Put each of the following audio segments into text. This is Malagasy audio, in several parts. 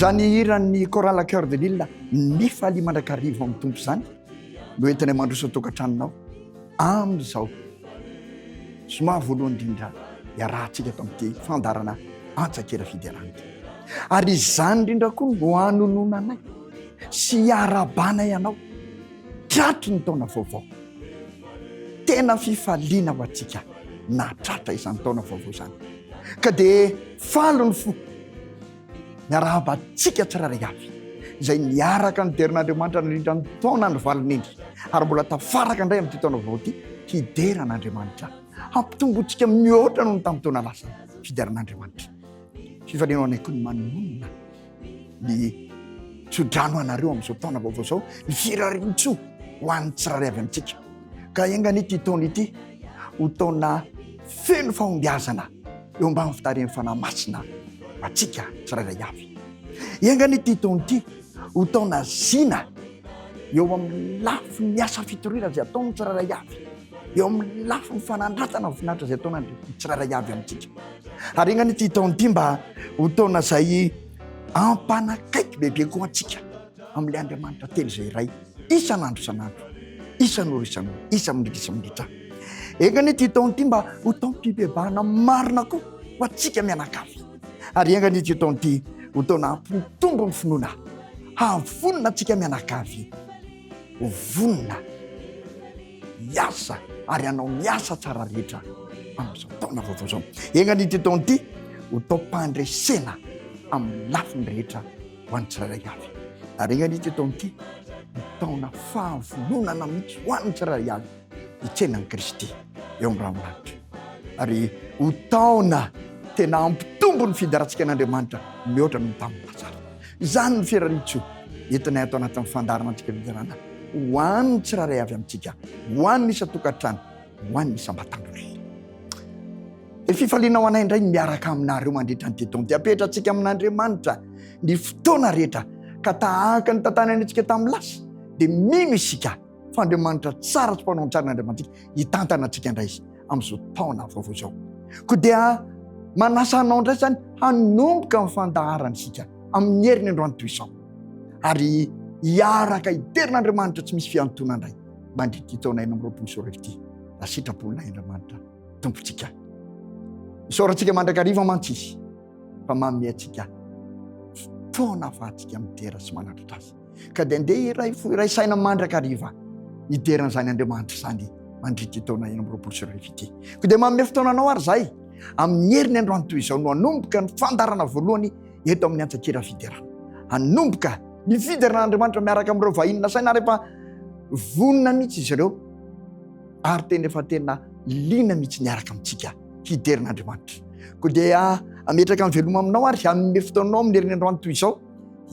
Zany hiran'ny choral à cœur de Lille mifaly mandrakarivo amin'ny tompo zany no entinay mandroso tokantranonao amin'izao somary voalohany indrindra iarahantsika eto amin'ity fandarana Antsankera Fiderana ary izany indrindra koa no hanonona anay sy hiara-bana ianao tratry ny taona vaovao tena fifaliana ho antsika na tratra izany taona vaovao zany ka dia falo ny fo miarahabantsika tsiraray avy izay niaraka ny derin'Andriamanitra nandrindra ny taona ny valin'indry ary mbola tafaraka indray amin'ity taona vaovao ity hideran'Andriamanitra hampitombotsika mihoatra noho ny tamin'ny taona lasa fideran'Andriamanitra fifalianao anay koa ny manonona ny tsodrano anareo amin'izao taona vaovao zao ny firarian-tso ho an'ny tsiraray avy amintsika ka engan'ity taona ity ho taona feno fahombiazana eo ambany fitarian'ny fanahy masina atsika tsirairay avy engan'ity taona ity ho taona zina eo amin'ny lafo miasa fitorina zay ataony tsirairay avy eo amin'ny lafo ny fanandratana voninahitra zay ataona tsirairay avy amintsika ary engan'ity taona ity mba ho taona zay ampanakaiky bebe koa antsika amin'ilay Andriamanitra telo zay iray isan'andro isan'andro isan'ora isan'ora isamindritra isamindritra engan'ity taona ity mba ho taom-pibebahana marina koa ho antsika mianakavy ary engan'ity taona ity ho taona hampitombo ny finoana havonina antsika mianakavy ho vonina miasa ary anao miasa tsara rehetra amin'izao taona vaovao zao engan'ity taona ity ho taom-pandresena amin'ny lafiny rehetra ho an'ny tsirairay avy ary engan'ity taona ity ho taona fahavononana mihitsy ho an'ny tsirairay avy hitsenan'i Kristy eo amin'ny rahamanitra ary ho taona tena ampitombo ny fidaratsika an'Andriamanitra mihoatra no tamin'ny lazara izany ny firaritso entinay atao anatin'ny fandarana antsika fidarana ho an'ny tsiraray avy amintsika ho an'ny isa-tokantrano ho an'ny isam-batandronay fifaliana ho anay indray miaraka aminareo mandritra ny tetonty apetratsika amin'Andriamanitra ny fotoana rehetra ka tahaka ny tantany antsika tamin'ny lasa dia mino isika fa Andriamanitra tsara tsy mpanao tsara n'Andriamantsika hitantana antsika indray izy amin'izao taona vaovao zao koa dia manasa anao indray zany hanomboka amin'ny fandaharana isika amin'ny heriny androany toy izao ary hiaraka hiderin'Andriamanitra tsy misy fiantonana indray mandritra taona 2024 raha sitraponay Andriamanitra tompontsika isaorantsika mandrakariva mantsisy fa manome antsika fotoana afahantsika midera sy manandratra azy ka dia andeha iray saina mandrakariva hideran'izany Andriamanitra zany mandritra taona 2024 ko dia manome fotoananao ary zay amin'ny heriny androany toy izao no hanomboka ny fandarana voalohany eto amin'ny Antsankera Fiderana hanomboka ny fideran'Andriamanitra miaraka amin'ireo vahiny nasaina rehefa vonina mihitsy izy ireo ary tena efa tena lina mihitsy niaraka amintsika hiderin'Andriamanitra koa dia ametraka amin'ny veloma aminao ary hanome fotoananao amin'ny heriny androany toy izao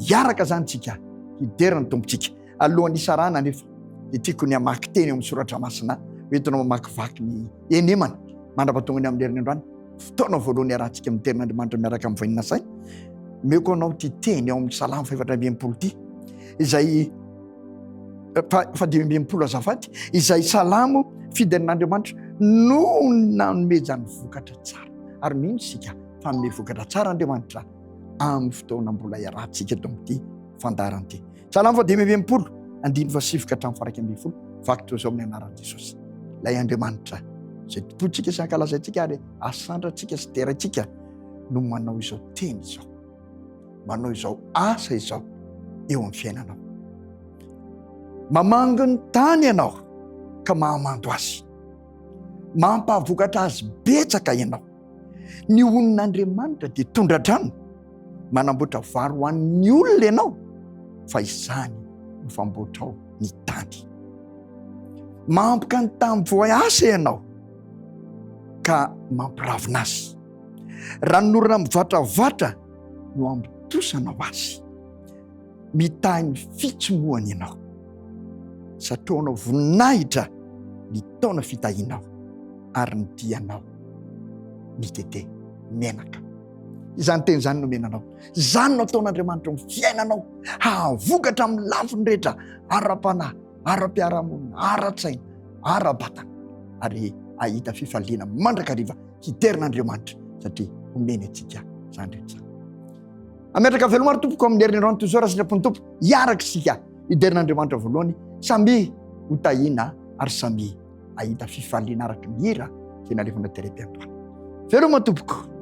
hiaraka zany tsika hiderana tompontsika alohan'ny isarana nefa dia tiako ny hamaky teny amin'ny soratra masina hoentinao mamakivaky ny enemana mandra-patongany amin'ny heriny androany fotoana voalohany arahantsika miderin'Andriamanitra miaraka amin'ny vahinina say meko anao ty teny ao amin'ny Salamo 420 ty izay 420 azafady izay salamo fiderin'Andriamanitra no nanome zany vokatra tsara ary mino isika fa manome vokatra tsara Andriamanitra amin'ny fotoana mbola iarahantsika eto amin'ity fandaran'ity. Salamo fa 2020 andiny fa sivoka hatramin'ny faraika ambin'ny folo vakitra zao amin'ny anaran'i Jesosy. Ilay Andriamanitra zay tompontsika sy ankalazatsika ary asandratsika sy terantsika no manao izao teny izao, manao izao asa izao eo amin'ny fiainanao. Mamango ny tany ianao ka mahamando azy, mampavokatra azy betsaka ianao. Ny onin'Andriamanitra dia tondra-drano, manamboatra vary ho an'ny olona ianao, fa izany no famboatrao ny tany. Mampoka ny tany voaasa ianao ka mampiravina azy. Raha norona mivantravatra no ambitosanao azy. Mitahy ny fitsomoany ianao, satroanao voninahitra ny taona fitahianao ary ny dianao mitete menaka. Izany teny izany nomenanao, izany no ataon'Andriamanitra ny fiainanao, hahavokatra amin'ny lafiny rehetra, ara-panahy, ara-piarahamonina, ara-tsaina, ara-batana, ary ahita fifaliana mandrakariva hiderin'Andriamanitra satria omeny antsika izany rehetra. Ametraka velomaro tompoko amin'ny herinandro toy izao raha sinapony tompo, hiaraka isika hiderin'Andriamanitra voalohany, samby ho tahina ary samby ahita fifaliana araka ny hira izay nalefana terem-piantoana. Veloma tompoko.